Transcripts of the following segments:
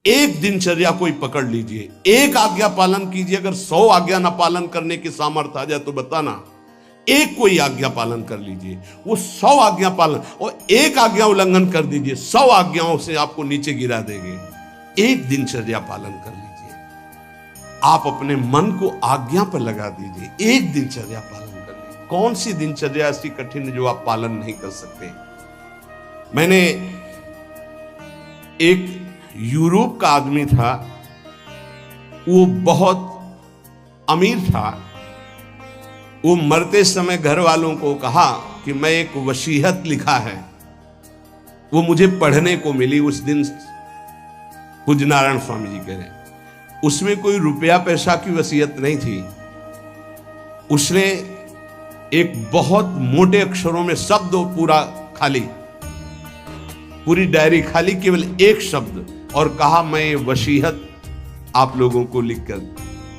एक दिनचर्या कोई पकड़ लीजिए, एक आज्ञा पालन कीजिए। अगर 100 आज्ञा ना पालन करने की सामर्थ्य आ जाए तो बताना, एक कोई आज्ञा पालन कर लीजिए, वो 100 आज्ञा पालन, और एक आज्ञा उल्लंघन कर दीजिए, 100 आज्ञाओं से आपको नीचे गिरा देंगे। एक दिनचर्या पालन कर लीजिए, आप अपने मन को आज्ञा पर लगा दीजिए, एक दिनचर्या पालन कर लीजिए। कौन सी दिनचर्या ऐसी कठिन है जो आप पालन नहीं कर सकते? मैंने एक यूरोप का आदमी था, वो बहुत अमीर था। वो मरते समय घर वालों को कहा कि मैं एक वसीयत लिखा है, वो मुझे पढ़ने को मिली उस दिन। पूज्य नारायण स्वामी जी कह रहे हैं, उसमें कोई रुपया पैसा की वसीयत नहीं थी। उसने एक बहुत मोटे अक्षरों में शब्द पूरा खाली, पूरी डायरी खाली, केवल एक शब्द, और कहा मैं ये वसीयत आप लोगों को लिखकर,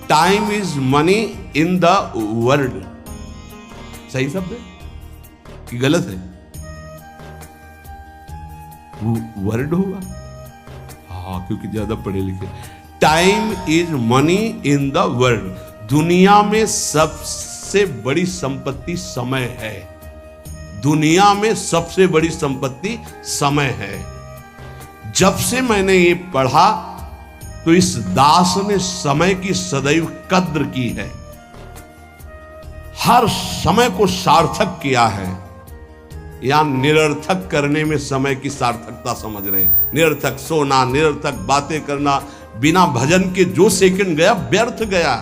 time is money in the world. सही शब्द है कि गलत है? वर्ड होगा, हाँ, क्योंकि ज्यादा पढ़े लिखे। Time is money in the world. दुनिया में सबसे बड़ी संपत्ति समय है। दुनिया में सबसे बड़ी संपत्ति समय है। जब से मैंने ये पढ़ा तो इस दास ने समय की सदैव कद्र की है, हर समय को सार्थक किया है। या निरर्थक करने में समय की सार्थकता समझ रहे हैं। निरर्थक सोना, निरर्थक बातें करना, बिना भजन के जो सेकंड गया व्यर्थ गया।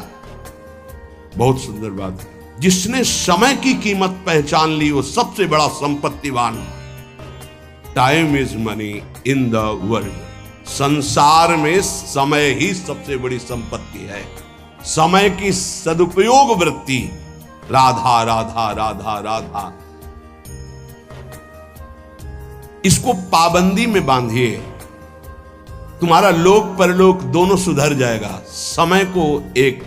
बहुत सुंदर बात है। जिसने समय की कीमत पहचान ली वो सबसे बड़ा संपत्तिवान। Time is money in the world. संसार में समय ही सबसे बड़ी संपत्ति है। समय की सदुपयोग वृत्ति, राधा राधा राधा राधा, इसको पाबंदी में बांधिए, तुम्हारा लोक परलोक दोनों सुधर जाएगा। समय को एक,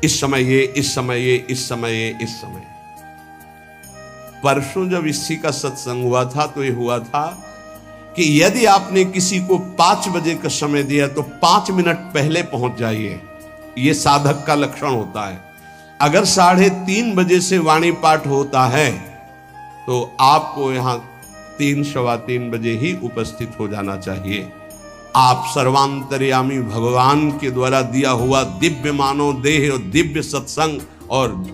इस समय ये, इस समय ये, इस समय ये, इस समय। परसों जब इसी का सत्संग हुआ था तो ये हुआ था कि यदि आपने किसी को 5 बजे का समय दिया तो 5 मिनट पहले पहुंच जाइए। ये साधक का लक्षण होता है। अगर 3:30 बजे से वाणी पाठ होता है तो आपको यहां 3 सवा 3 बजे ही उपस्थित हो जाना चाहिए। आप सर्वांतर्यामी भगवान के द्वारा दिया हुआ दिव्य मानव देह और दिव्य सत्संग और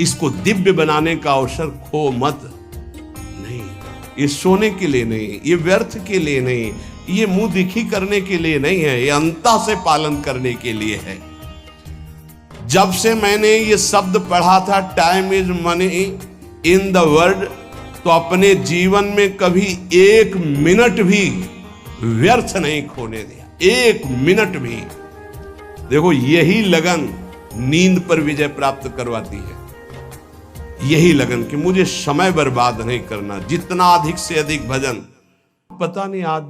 इसको दिव्य बनाने का अवसर खो मत। नहीं, ये सोने के लिए नहीं, ये व्यर्थ के लिए नहीं, ये मुंह दिखी करने के लिए नहीं है, ये अंता से पालन करने के लिए है। जब से मैंने ये शब्द पढ़ा था, time is money in the world, तो अपने जीवन में कभी 1 मिनट भी व्यर्थ नहीं खोने दिया। 1 मिनट भी। देखो, यही लगन नींद पर विजय प्राप्त करवाती है। यही लगन कि मुझे समय बर्बाद नहीं करना, जितना अधिक से अधिक भजन। पता नहीं आज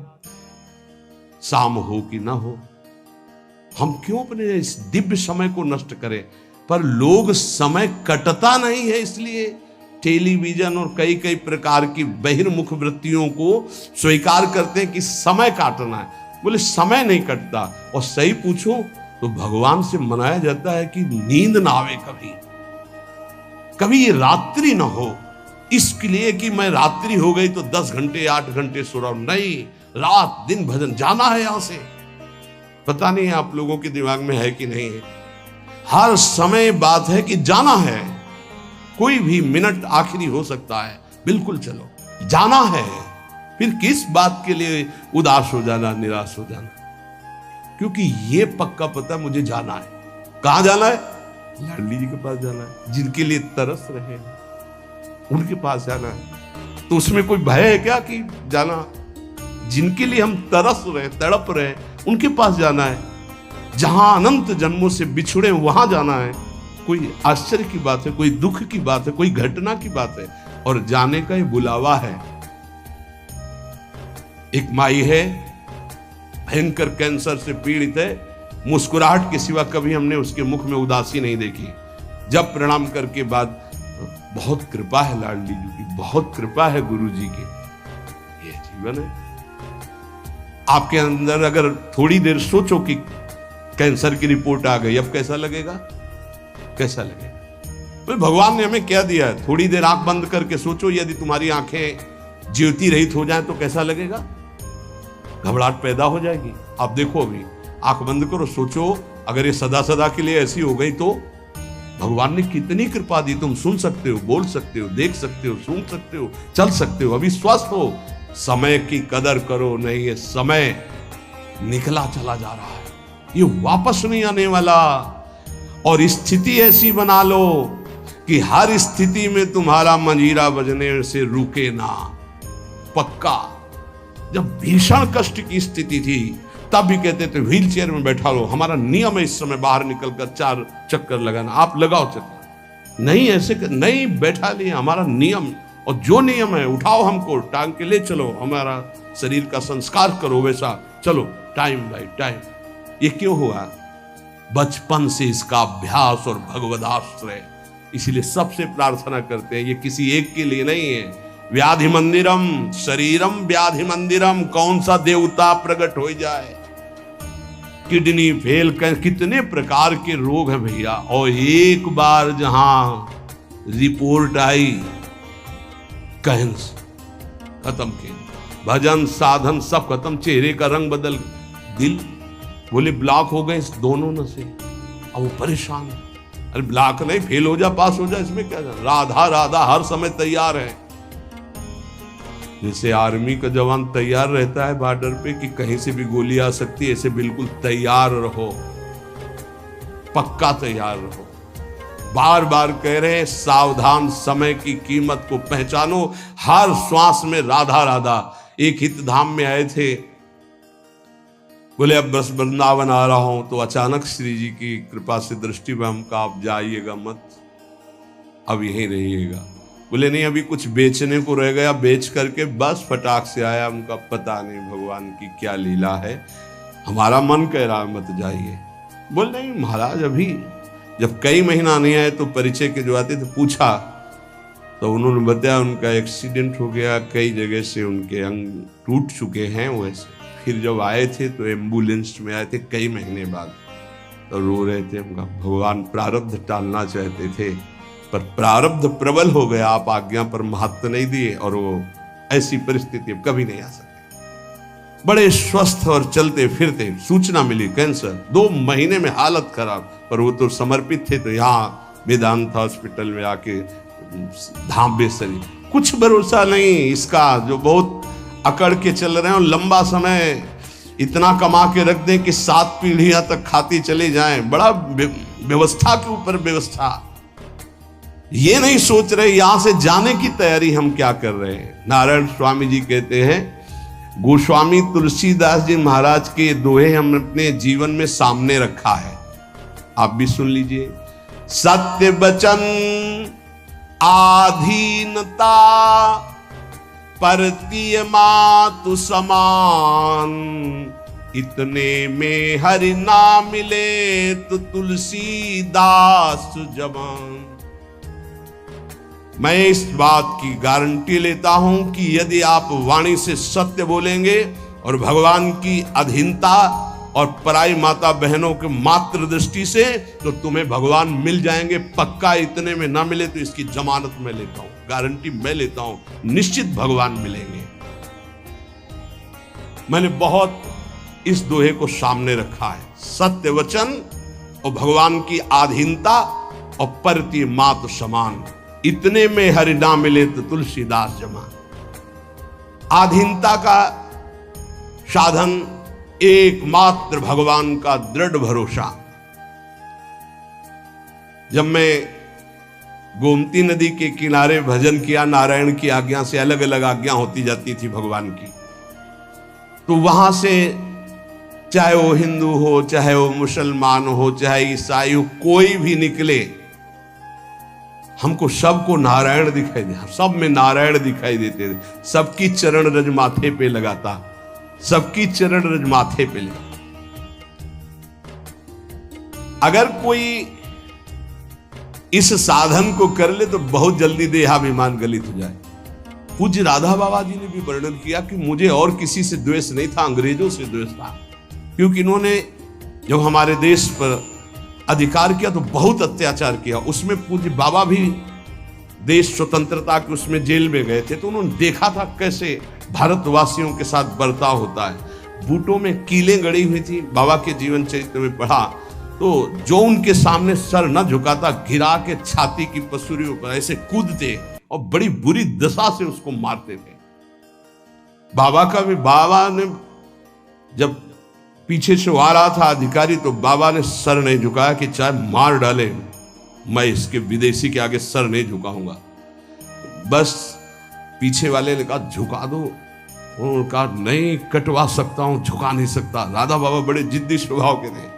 शाम हो कि ना हो, हम क्यों अपने इस दिव्य समय को नष्ट करें? पर लोग समय कटता नहीं है इसलिए टेलीविजन और कई कई प्रकार की बहिर्मुख वृत्तियों को स्वीकार करते हैं कि समय काटना है। बोले समय नहीं कटता। और सही पूछो तो भगवान से मनाया जाता है कि नींद ना आवे, कभी ये रात्रि ना हो, इसके लिए कि मैं रात्रि हो गई तो 10 घंटे 8 घंटे सो रहा हूं। नहीं, रात दिन भजन, जाना है यहां से। पता नहीं आप लोगों के दिमाग में है कि नहीं है। हर समय बात है कि जाना है। कोई भी मिनट आखिरी हो सकता है, बिल्कुल चलो, जाना है। फिर किस बात के लिए उदास हो जाना, निराश हो जाना? क्योंकि ये पक्का पता मुझे जाना है। कहां जाना है? लाडली जी के पास जाना है, जिनके लिए तरस रहे हैं, उनके पास जाना है। तो उसमें कोई भय है क्या कि जाना? जिनके लिए हम तरस रहे, तड़प रहे, उनके पास जाना है। जहां अनंत जन्मों से बिछुड़े वहां जाना है। कोई आश्चर्य की बात है, कोई दुख की बात है, कोई घटना की बात है, और जाने का ही बुलावा है। एक माई है, भयंकर कैंसर से पीड़ित है, मुस्कुराहट के सिवा कभी हमने उसके मुख में उदासी नहीं देखी। जब प्रणाम करके बाद, बहुत कृपा है लाडली जी की, बहुत कृपा है गुरु जी की, ये जीवन है। आपके अंदर अगर थोड़ी देर सोचो कि कैंसर की रिपोर्ट आ गई, अब कैसा लगेगा? कैसा लगेगा? तो भगवान ने हमें क्या दिया है? थोड़ी देर आंख बंद करके सोचो, यदि तुम्हारी आंखें ज्योति रहित हो जाए तो कैसा लगेगा? घबराहट पैदा हो जाएगी। आप देखो, अभी आंख बंद करो, सोचो अगर ये सदा सदा के लिए ऐसी हो गई तो भगवान ने कितनी कृपा दी। तुम सुन सकते हो, बोल सकते हो, देख सकते हो, सूंघ सकते हो, चल सकते हो, अभी स्वस्थ हो। समय की कदर करो, नहीं ये समय निकला चला जा रहा है, ये वापस नहीं आने वाला। और स्थिति ऐसी बना लो कि हर स्थिति में तुम्हारा मंजीरा बजने से रुके ना। पक्का जब भीषण कष्ट की स्थिति थी तब भी कहते थे व्हील चेयर में बैठा लो, हमारा नियम है इस समय बाहर निकलकर 4 चक्कर लगाना, आप लगाओ चक्कर। नहीं ऐसे नहीं बैठा लिए, हमारा नियम, और जो नियम है उठाओ हमको, टांग के ले चलो, हमारा शरीर का संस्कार करो वैसा चलो, टाइम बाय टाइम। ये क्यों हुआ? बचपन से इसका अभ्यास और भगवदाश्रय। इसीलिए सबसे प्रार्थना करते हैं, ये किसी एक के लिए नहीं है। व्याधि मंदिरम शरीरम व्याधि मंदिरम, कौन सा देवता प्रकट हो जाए? किडनी फेल कर, कितने प्रकार के रोग हैं भैया। और एक बार जहां रिपोर्ट आई कैंसर, खत्म किया, भजन साधन सब खत्म, चेहरे का रंग बदल, दिल बोले ब्लॉक हो गए दोनों नसें। अब वो परेशान, अरे ब्लॉक नहीं, फेल हो जा पास हो जा, इसमें क्या? राधा राधा हर समय तैयार है। जैसे आर्मी का जवान तैयार रहता है बॉर्डर पे कि कहीं से भी गोली आ सकती है, ऐसे बिल्कुल तैयार रहो, पक्का तैयार रहो। बार बार कह रहे हैं सावधान, समय की कीमत को पहचानो, हर श्वास में राधा राधा। एक हित धाम में आए थे, बोले अब बस वृंदावन आ रहा हूं, तो अचानक श्री जी की कृपा से दृष्टि में हमका, आप जाइएगा मत, अब यहीं रहिएगा। बोले नहीं अभी कुछ बेचने को रह गया, बेच करके बस फटाक से आया। हमका पता नहीं भगवान की क्या लीला है, हमारा मन कह रहा है मत जाइए। बोल नहीं महाराज, अभी जब कई महीना नहीं आए तो परिचय के जो आते थे पूछा, तो उन्होंने बताया उनका एक्सीडेंट हो गया, कई जगह से उनके अंग टूट चुके हैं वैसे। फिर जब आए थे तो एम्बुलेंस में आए थे कई महीने बाद, तो रो रहे थे। उनका भगवान प्रारब्ध टालना चाहते थे पर प्रारब्ध प्रबल हो गया, आप आज्ञा पर महत्व नहीं दिए, और वो ऐसी परिस्थिति अब कभी नहीं आ सकती। बड़े स्वस्थ और चलते फिरते, सूचना मिली कैंसर, 2 महीने में हालत खराब, पर वो तो समर्पित थे, तो यहाँ वेदांत हॉस्पिटल में आके धाम बेसरी। कुछ भरोसा नहीं इसका, जो बहुत अकड़ के चल रहे हैं और लंबा समय इतना कमा के रख दें कि 7 पीढ़ियां तक खाती चले जाएं। बड़ा व्यवस्था के ऊपर व्यवस्था, ये नहीं सोच रहे यहां से जाने की तैयारी हम क्या कर रहे हैं। नारायण स्वामी जी कहते हैं, गोस्वामी तुलसीदास जी महाराज के दोहे हम अपने जीवन में सामने रखा है, आप भी सुन लीजिए। सत्य वचन आधीनता परतीय मातु समान, इतने में हरि ना मिले तो तुलसीदास जवान। मैं इस बात की गारंटी लेता हूं कि यदि आप वाणी से सत्य बोलेंगे और भगवान की अधीनता और पराई माता बहनों के मात्र दृष्टि से, तो तुम्हें भगवान मिल जाएंगे पक्का। इतने में ना मिले तो इसकी जमानत मैं लेता हूं, गारंटी मैं लेता हूं, निश्चित भगवान मिलेंगे। मैंने बहुत इस दोहे को सामने रखा है, सत्य वचन और भगवान की आधीनता और परती मात समान, इतने में हरि ना मिले तो तुलसीदास जमान। आधीनता का साधन एकमात्र भगवान का दृढ़ भरोसा। जब मैं गोमती नदी के किनारे भजन किया, नारायण की आज्ञा से, अलग अलग आज्ञा होती जाती थी भगवान की, तो वहां से चाहे वो हिंदू हो, चाहे वो मुसलमान हो, चाहे ईसाई हो, कोई भी निकले, हमको सबको नारायण दिखाई दे, सब में नारायण दिखाई देते थे। सबकी चरण रज माथे पे लगाता, सबकी चरण रज माथे पे ले। अगर कोई इस साधन को कर ले तो बहुत जल्दी देहाभिमान गलित हो जाए। पूज्य राधा बाबा जी ने भी वर्णन किया कि मुझे और किसी से द्वेष नहीं था, अंग्रेजों से द्वेष था, क्योंकि इन्होंने जब हमारे देश पर अधिकार किया तो बहुत अत्याचार किया। उसमें पूज्य बाबा भी देश स्वतंत्रता के उसमें जेल में गए थे, तो उन्होंने देखा था कैसे भारतवासियों के साथ बर्ताव होता है। बूटों में कीलें गड़ी हुई थी, बाबा के जीवन चरित्र में पढ़ा तो जो उनके सामने सर न झुकाता गिरा के छाती की पसुरियों पर ऐसे कूदते और बड़ी बुरी दशा से उसको मारते थे। बाबा का भी, बाबा ने जब पीछे से आ रहा था अधिकारी तो बाबा ने सर नहीं झुकाया कि चाहे मार डाले मैं इसके विदेशी के आगे सर नहीं झुकाऊंगा। बस पीछे वाले ने कहा झुका दो, उन्होंने कहा नहीं कटवा सकता हूं, झुका नहीं सकता। राधा बाबा बड़े जिद्दी स्वभाव के थे।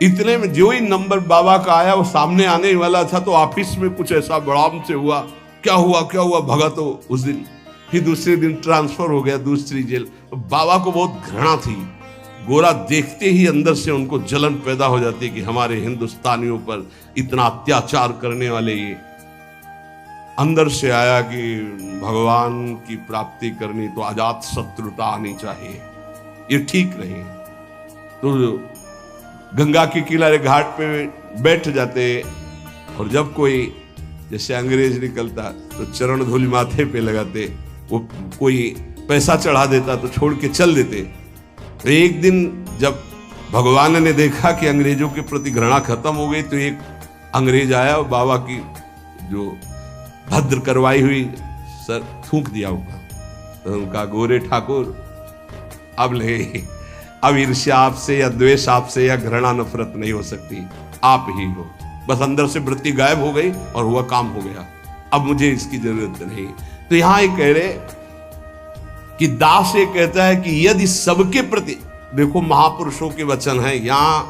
इतने में जो ही नंबर बाबा का आया वो सामने आने वाला था तो ऑफिस में कुछ ऐसा बड़ाम से हुआ, क्या हुआ भगा तो उस दिन, फिर दूसरे दिन ट्रांसफर हो गया दूसरी जेल। तो बाबा को बहुत घृणा थी, गोरा देखते ही अंदर से उनको जलन पैदा हो जाती कि हमारे हिंदुस्तानियों पर इतना अत्याचार करने वाले ये। अंदर से आया कि भगवान की प्राप्ति करनी तो अजात शत्रुता आनी चाहिए, ये ठीक नहीं। तो गंगा के किनारे घाट पे बैठ जाते और जब कोई जैसे अंग्रेज निकलता तो चरण धूलि माथे पे लगाते, वो कोई पैसा चढ़ा देता तो छोड़ के चल देते। तो एक दिन जब भगवान ने देखा कि अंग्रेजों के प्रति घृणा खत्म हो गई तो एक अंग्रेज आया और बाबा की जो भद्र करवाई हुई सर थूक दिया ऊपर। तो उनका गोरे ठाकुर अब ईर्ष्या आपसे या द्वेष आपसे या घृणा नफरत नहीं हो सकती, आप ही हो। बस अंदर से वृत्ति गायब हो गई और हुआ काम हो गया, अब मुझे इसकी जरूरत नहीं। तो यहां ये कह रहे कि दास ये कहता है कि यदि सबके प्रति, देखो महापुरुषों के वचन है, यहां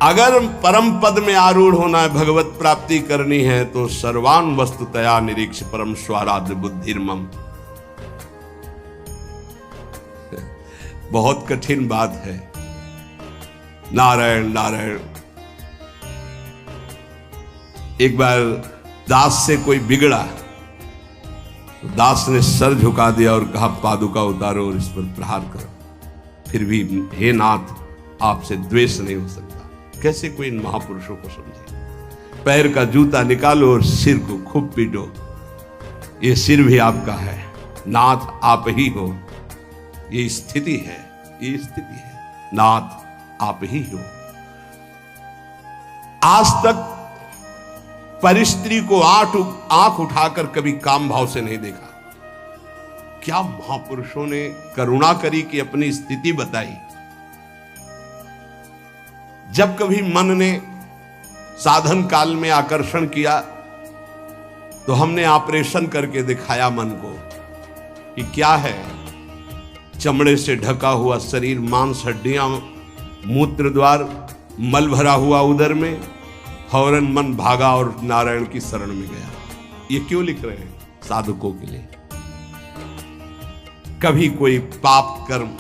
अगर परम पद में आरूढ़ होना है, भगवत प्राप्ति करनी है तो सर्वान वस्तुतया निरीक्ष परम स्वाराध्य बुद्धिर्मम। बहुत कठिन बात है। नारायण नारायण। एक बार दास से कोई बिगड़ा, दास ने सर झुका दिया और कहा पादुका उतारो और इस पर प्रहार करो। फिर भी हे नाथ आपसे द्वेष नहीं हो सकता। कैसे कोई इन महापुरुषों को समझे। पैर का जूता निकालो और सिर को खूब पीटो, ये सिर भी आपका है, नाथ आप ही हो। ये स्थिति है, ये स्थिति है, नाथ आप ही हो। आज तक परिस्त्री को आंख उठाकर कभी काम भाव से नहीं देखा। क्या महापुरुषों ने करुणा करी कि अपनी स्थिति बताई। जब कभी मन ने साधन काल में आकर्षण किया तो हमने ऑपरेशन करके दिखाया मन को कि क्या है। चमड़े से ढका हुआ शरीर, मांस हड्डियां, मूत्र द्वार, मल भरा हुआ उदर में, फौरन मन भागा और नारायण की शरण में गया। ये क्यों लिख रहे हैं? साधकों के लिए। कभी कोई पाप कर्म,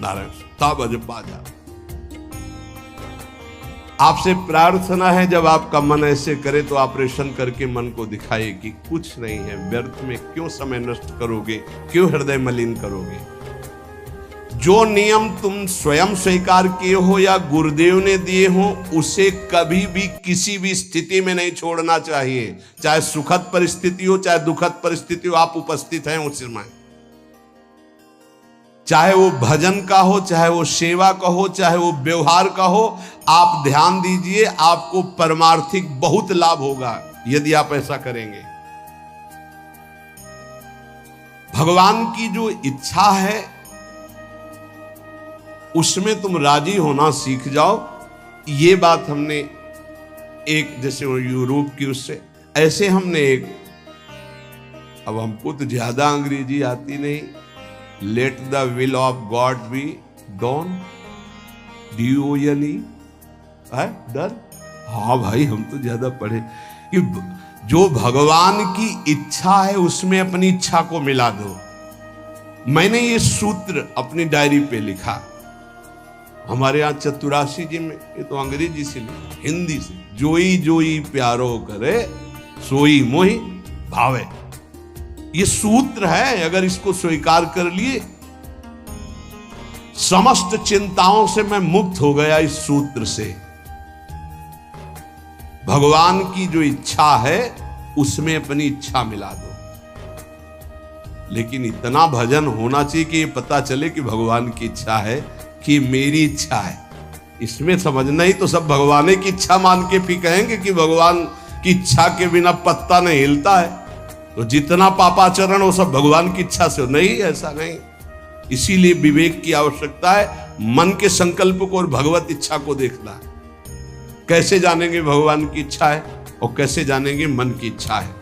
नारायण तब अजपा जा। आपसे प्रार्थना है जब आपका मन ऐसे करे तो ऑपरेशन करके मन को दिखाए कि कुछ नहीं है, व्यर्थ में क्यों समय नष्ट करोगे, क्यों हृदय मलिन करोगे। जो नियम तुम स्वयं स्वीकार किए हो या गुरुदेव ने दिए हो उसे कभी भी किसी भी स्थिति में नहीं छोड़ना चाहिए। चाहे सुखद परिस्थिति हो चाहे दुखद परिस्थिति हो, आप उपस्थित हैं उस समय। चाहे वो भजन का हो, चाहे वो सेवा का हो, चाहे वो व्यवहार का हो, आप ध्यान दीजिए, आपको परमार्थिक बहुत लाभ होगा यदि आप ऐसा करेंगे। भगवान की जो इच्छा है उसमें तुम राजी होना सीख जाओ। ये बात हमने एक, जैसे यूरोप की उससे ऐसे हमने एक, अब हमको तो ज्यादा अंग्रेजी आती नहीं, let the will of God be done, DONE डर। हाँ भाई हम तो ज्यादा पढ़े कि जो भगवान की इच्छा है उसमें अपनी इच्छा को मिला दो। मैंने ये सूत्र अपनी डायरी पे लिखा। हमारे यहाँ चतुराशी जी में, ये तो अंग्रेजी से लिखा, हिंदी से, जोई जोई प्यारो करे सोई मोहि भावे। ये सूत्र है, अगर इसको स्वीकार कर लिए, समस्त चिंताओं से मैं मुक्त हो गया इस सूत्र से। भगवान की जो इच्छा है उसमें अपनी इच्छा मिला दो। लेकिन इतना भजन होना चाहिए कि ये पता चले कि भगवान की इच्छा है कि मेरी इच्छा है। इसमें समझना ही तो सब भगवान की इच्छा मान के फिर कहेंगे कि भगवान की इच्छा के बिना पत्ता नहीं हिलता है, तो जितना पापाचरण वो सब भगवान की इच्छा से हो। नहीं, ऐसा नहीं। इसीलिए विवेक की आवश्यकता है, मन के संकल्प को और भगवत इच्छा को देखना। कैसे जानेंगे भगवान की इच्छा है और कैसे जानेंगे मन की इच्छा है?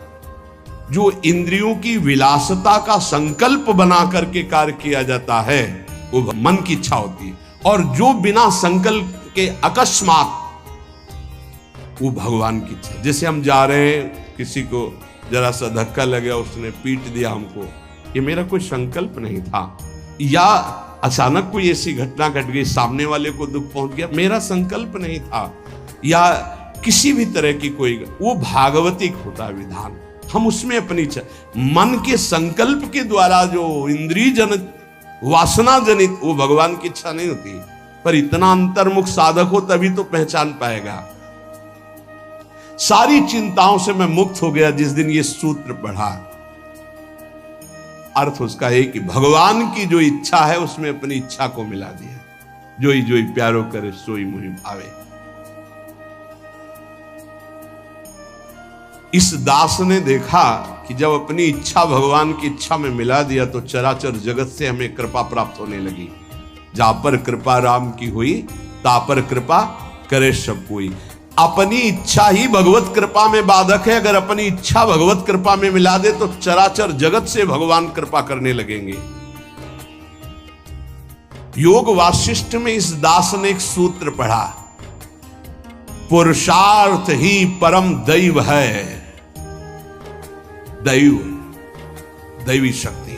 जो इंद्रियों की विलासता का संकल्प बना करके कार्य किया जाता है वो मन की इच्छा होती है, और जो बिना संकल्प के अकस्मात, वो भगवान की इच्छा। जैसे हम जा रहे हैं, किसी को जरा सा धक्का लग गया, उसने पीट दिया हमको, ये मेरा कोई संकल्प नहीं था। या अचानक कोई ऐसी घटना घट गई, सामने वाले को दुख पहुंच गया, मेरा संकल्प नहीं था। या किसी भी तरह की कोई, वो भागवतिक होता है विधान, हम उसमें अपनी इच्छा, मन के संकल्प के द्वारा जो इंद्रिय जनित, वासना जनित, वो भगवान की इच्छा नहीं होती। पर इतना अंतर्मुख साधक हो तभी तो पहचान पाएगा। सारी चिंताओं से मैं मुक्त हो गया जिस दिन ये सूत्र पढ़ा। अर्थ उसका है कि भगवान की जो इच्छा है उसमें अपनी इच्छा को मिला दिया। जोई जोई प्यारो करे सोई मुहि भावे। इस दास ने देखा कि जब अपनी इच्छा भगवान की इच्छा में मिला दिया तो चराचर जगत से हमें कृपा प्राप्त होने लगी। जहां पर कृपा राम की हुई ता पर कृपा करे सब कोई। अपनी इच्छा ही भगवत कृपा में बाधक है। अगर अपनी इच्छा भगवत कृपा में मिला दे तो चराचर जगत से भगवान कृपा करने लगेंगे। योग वासिष्ठ में इस दास ने एक सूत्र पढ़ा, पुरुषार्थ ही परम दैव है। दैव, दैवी शक्ति।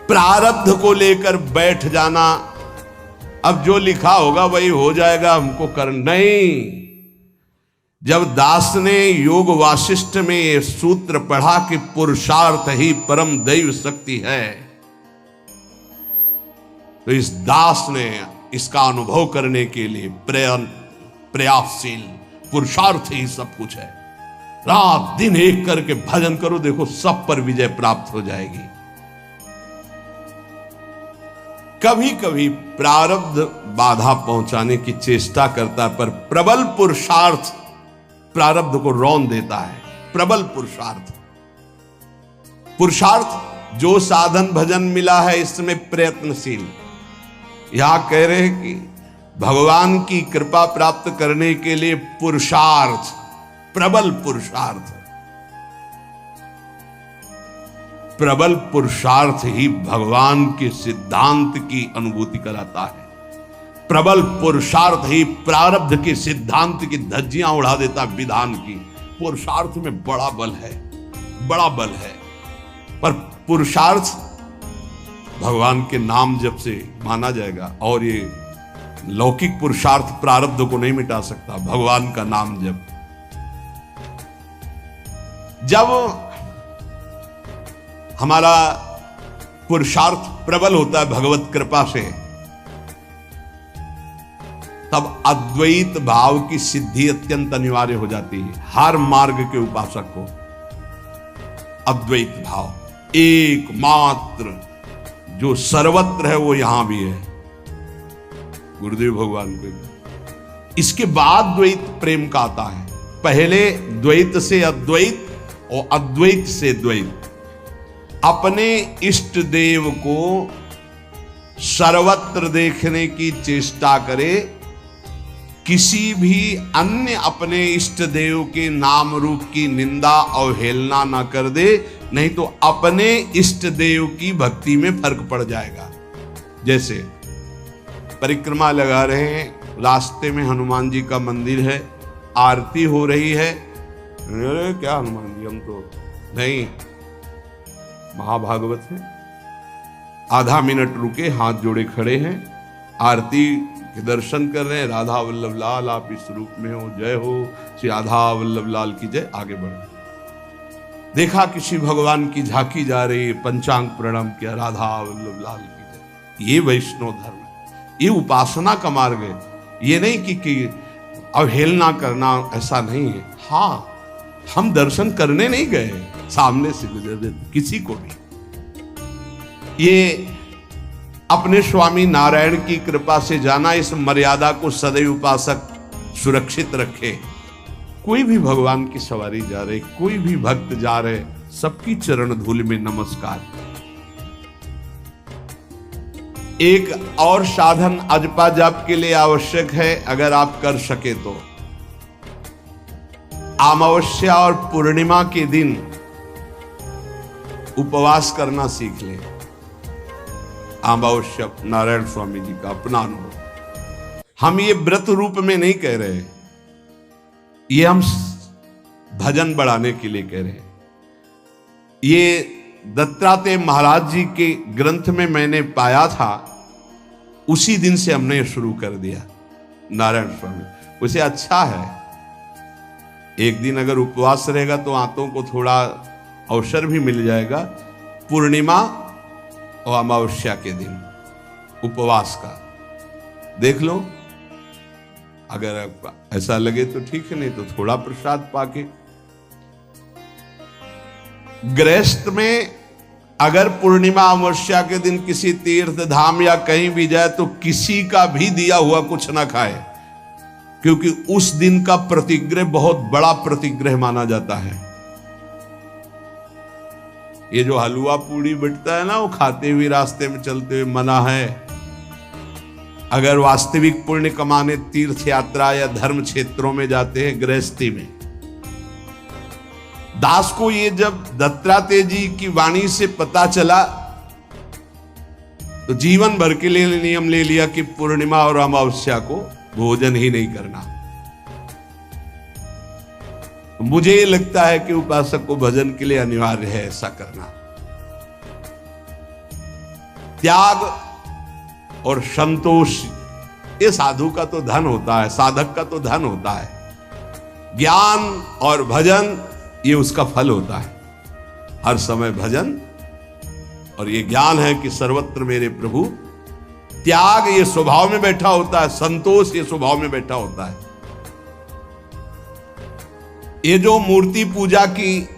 प्रारब्ध को लेकर बैठ जाना, अब जो लिखा होगा वही हो जाएगा, हमको कर नहीं। जब दास ने योग वासिष्ठ में यह सूत्र पढ़ा कि पुरुषार्थ ही परम दैव शक्ति है, तो इस दास ने इसका अनुभव करने के लिए प्रयासशील, पुरुषार्थ ही सब कुछ है। रात दिन एक करके भजन करो, देखो सब पर विजय प्राप्त हो जाएगी। कभी कभी प्रारब्ध बाधा पहुंचाने की चेष्टा करता, पर प्रबल पुरुषार्थ प्रारब्ध को रौंद देता है। प्रबल पुरुषार्थ, पुरुषार्थ जो साधन भजन मिला है इसमें प्रयत्नशील। यहां कह रहे हैं कि भगवान की कृपा प्राप्त करने के लिए पुरुषार्थ, प्रबल पुरुषार्थ, प्रबल पुरुषार्थ ही भगवान के सिद्धांत की अनुभूति कराता है। प्रबल पुरुषार्थ ही प्रारब्ध के सिद्धांत की धज्जियां उड़ा देता विधान की। पुरुषार्थ में बड़ा बल है, बड़ा बल है। पर पुरुषार्थ भगवान के नाम जप से माना जाएगा, और ये लौकिक पुरुषार्थ प्रारब्ध को नहीं मिटा सकता। भगवान का नाम जप, जब हमारा पुरुषार्थ प्रबल होता है भगवत कृपा से, तब अद्वैत भाव की सिद्धि अत्यंत अनिवार्य हो जाती है। हर मार्ग के उपासक को अद्वैत भाव, एकमात्र जो सर्वत्र है वो यहां भी है, गुरुदेव भगवान को। इसके बाद द्वैत प्रेम का आता है। पहले द्वैत से अद्वैत और अद्वैत से द्वैत। अपने इष्ट देव को सर्वत्र देखने की चेष्टा करे, किसी भी अन्य अपने इष्ट देव के नाम रूप की निंदा अवहेलना ना कर दे, नहीं तो अपने इष्ट देव की भक्ति में फर्क पड़ जाएगा। जैसे परिक्रमा लगा रहे हैं, रास्ते में हनुमान जी का मंदिर है, आरती हो रही है, अरे क्या हनुमान जी, हम तो नहीं, महाभागवत है। आधा मिनट रुके, हाथ जोड़े खड़े हैं, आरती के दर्शन कर रहे हैं। राधा वल्लभ लाल आप इस रूप में हो, जय हो श्री राधा वल्लभ लाल की जय। आगे बढ़ देखा किसी भगवान की झांकी जा रही, पंचांग प्रणाम किया, राधा वल्लभ लाल की जय। ये वैष्णव धर्म है, ये उपासना का मार्ग है। ये नहीं कि अवहेलना करना, ऐसा नहीं है। हाँ, हम दर्शन करने नहीं गए, सामने से गुजर किसी को भी। ये अपने स्वामी नारायण की कृपा से जाना, इस मर्यादा को सदैव उपासक सुरक्षित रखे। कोई भी भगवान की सवारी जा रहे, कोई भी भक्त जा रहे, सबकी चरण धूल में नमस्कार। एक और साधन अजपा जाप के लिए आवश्यक है, अगर आप कर सके तो अमावस्या और पूर्णिमा के दिन उपवास करना सीख लें। अमावस्या नारायण स्वामी जी का अपना अनुभव, हम ये व्रत रूप में नहीं कह रहे, ये हम भजन बढ़ाने के लिए कह रहे हैं। ये दत्तात्रेय महाराज जी के ग्रंथ में मैंने पाया था, उसी दिन से हमने शुरू कर दिया नारायण स्वामी। उसे अच्छा है, एक दिन अगर उपवास रहेगा तो आंतों को थोड़ा अवसर भी मिल जाएगा। पूर्णिमा और अमावस्या के दिन उपवास का देख लो, अगर ऐसा लगे तो ठीक है, नहीं तो थोड़ा प्रसाद पाके। गृहस्थ में अगर पूर्णिमा अमावस्या के दिन किसी तीर्थ धाम या कहीं भी जाए तो किसी का भी दिया हुआ कुछ ना खाए, क्योंकि उस दिन का प्रतिग्रह बहुत बड़ा प्रतिग्रह माना जाता है। ये जो हलवा पूड़ी बिटता है ना, वो खाते हुए रास्ते में चलते हुए मना है। अगर वास्तविक पुण्य कमाने तीर्थ यात्रा या धर्म क्षेत्रों में जाते हैं गृहस्थी में। दास को ये जब दत्तात्रेय जी की वाणी से पता चला तो जीवन भर के लिए नियम ले लिया कि पूर्णिमा और अमावस्या को भोजन ही नहीं करना। मुझे ये लगता है कि उपासक को भजन के लिए अनिवार्य है ऐसा करना। त्याग और संतोष, ये साधु का तो धन होता है, साधक का तो धन होता है। ज्ञान और भजन ये उसका फल होता है। हर समय भजन और ये ज्ञान है कि सर्वत्र मेरे प्रभु। त्याग ये स्वभाव में बैठा होता है, संतोष ये स्वभाव में बैठा होता है। ये जो मूर्ति पूजा की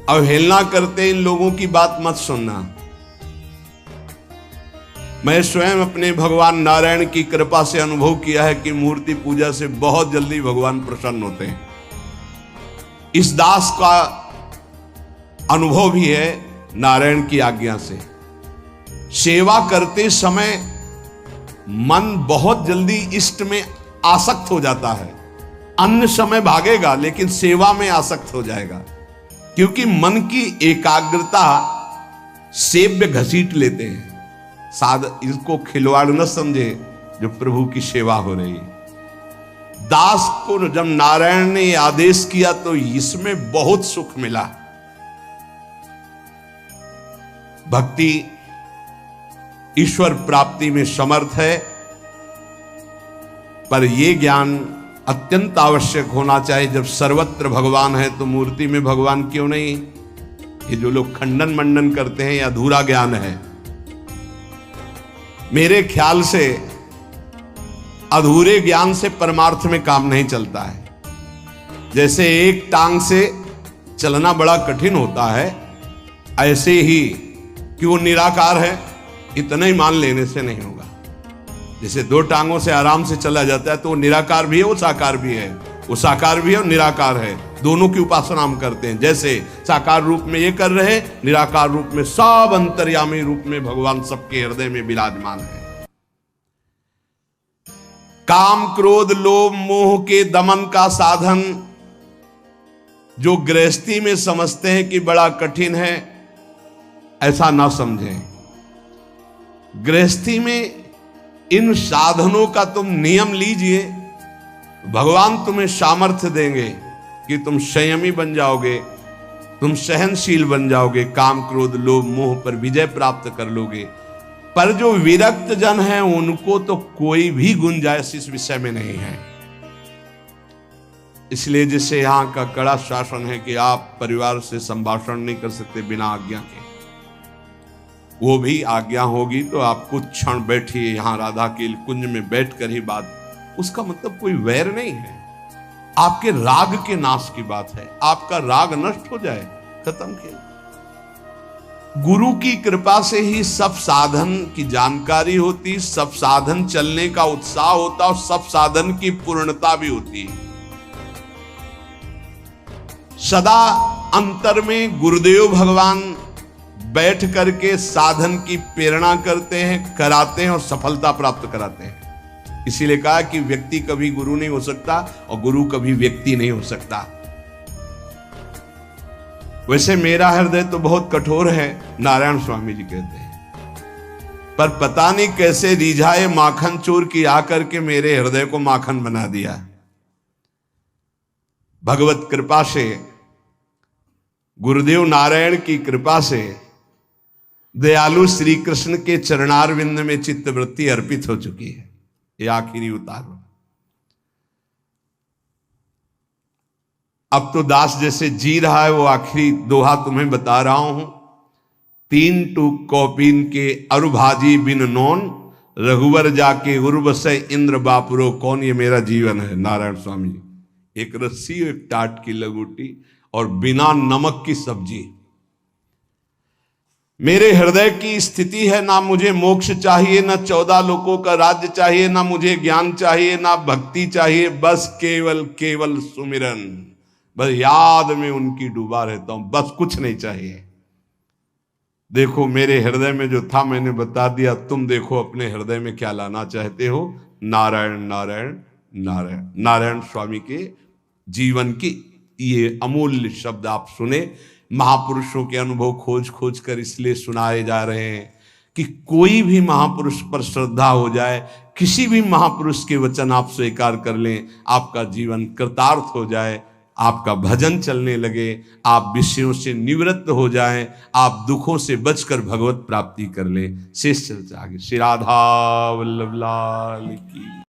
अवहेलना करते, इन लोगों की बात मत सुनना। मैं स्वयं अपने भगवान नारायण की कृपा से अनुभव किया है कि मूर्ति पूजा से बहुत जल्दी भगवान प्रसन्न होते हैं। इस दास का अनुभव भी है नारायण की आज्ञा से। सेवा करते समय मन बहुत जल्दी इष्ट में आसक्त हो जाता है। अन्य समय भागेगा लेकिन सेवा में आसक्त हो जाएगा, क्योंकि मन की एकाग्रता सेव्य घसीट लेते हैं। इसको खिलवाड़ न समझे जो प्रभु की सेवा हो रही है। दास को जब नारायण ने आदेश किया तो इसमें बहुत सुख मिला। भक्ति ईश्वर प्राप्ति में समर्थ है, पर यह ज्ञान अत्यंत आवश्यक होना चाहिए। जब सर्वत्र भगवान है तो मूर्ति में भगवान क्यों नहीं? ये जो लोग खंडन मंडन करते हैं, यह अधूरा ज्ञान है। मेरे ख्याल से अधूरे ज्ञान से परमार्थ में काम नहीं चलता है। जैसे एक टांग से चलना बड़ा कठिन होता है, ऐसे ही कि वो निराकार है इतना ही मान लेने से नहीं होगा। जैसे दो टांगों से आराम से चला जाता है तो वो निराकार भी है, वो साकार भी है। वो साकार भी है और निराकार है, दोनों की उपासना हम करते हैं। जैसे साकार रूप में ये कर रहे, निराकार रूप में सब अंतर्यामी रूप में भगवान सबके हृदय में विराजमान है। काम क्रोध लोभ मोह के दमन का साधन जो गृहस्थी में समझते हैं कि बड़ा कठिन है, ऐसा ना समझें। गृहस्थी में इन साधनों का तुम नियम लीजिए, भगवान तुम्हें सामर्थ्य देंगे कि तुम संयमी बन जाओगे, तुम सहनशील बन जाओगे, काम क्रोध लोभ मोह पर विजय प्राप्त कर लोगे। पर जो विरक्त जन है उनको तो कोई भी गुंजाइश इस विषय में नहीं है। इसलिए जैसे यहाँ का कड़ा शासन है कि आप परिवार से संभाषण नहीं कर सकते बिना आज्ञा के, वो भी आज्ञा होगी तो आप कुछ क्षण बैठिए यहाँ राधा के कुंज में बैठकर ही बात, उसका मतलब कोई वैर नहीं है, आपके राग के नाश की बात है। आपका राग नष्ट हो जाए, खत्म खेल। गुरु की कृपा से ही सब साधन की जानकारी होती, सब साधन चलने का उत्साह होता और सब साधन की पूर्णता भी होती है। सदा अंतर में गुरुदेव भगवान बैठ करके साधन की प्रेरणा करते हैं, कराते हैं और सफलता प्राप्त कराते हैं। इसीलिए कहा कि व्यक्ति कभी गुरु नहीं हो सकता और गुरु कभी व्यक्ति नहीं हो सकता। वैसे मेरा हृदय तो बहुत कठोर है, नारायण स्वामी जी कहते हैं, पर पता नहीं कैसे रिझाए माखन चोर की आकर के मेरे हृदय को माखन बना दिया। भगवत कृपा से, गुरुदेव नारायण की कृपा से, दयालु श्री कृष्ण के चरणारविंद में चित्तवृत्ति अर्पित हो चुकी है। ये आखिरी उतार। अब तो दास जैसे जी रहा है वो आखिरी दोहा तुम्हें बता रहा हूं। 3 टूक कौपीन के अरुभाजी बिन नोन, रघुवर जाके उर्वसे इंद्र बापुरो कौन। ये मेरा जीवन है नारायण स्वामी। एक रस्सी, एक टाट की लगूटी और बिना नमक की सब्जी। मेरे हृदय की स्थिति है, ना मुझे मोक्ष चाहिए, ना 14 लोकों का राज्य चाहिए, ना मुझे ज्ञान चाहिए, ना भक्ति चाहिए, बस केवल केवल सुमिरन, बस याद में उनकी डूबा रहता हूं, बस कुछ नहीं चाहिए। देखो मेरे हृदय में जो था मैंने बता दिया, तुम देखो अपने हृदय में क्या लाना चाहते हो। नारायण नारायण नारायण। नारायण स्वामी के जीवन की ये अमूल्य शब्द आप सुने। महापुरुषों के अनुभव खोज खोज कर इसलिए सुनाए जा रहे हैं कि कोई भी महापुरुष पर श्रद्धा हो जाए, किसी भी महापुरुष के वचन आप स्वीकार कर लें, आपका जीवन कृतार्थ हो जाए, आपका भजन चलने लगे, आप विषयों से निवृत्त हो जाएं, आप दुखों से बचकर भगवत प्राप्ति कर लें। शेष चलते आगे। श्री राधा वल्लभ लाल की।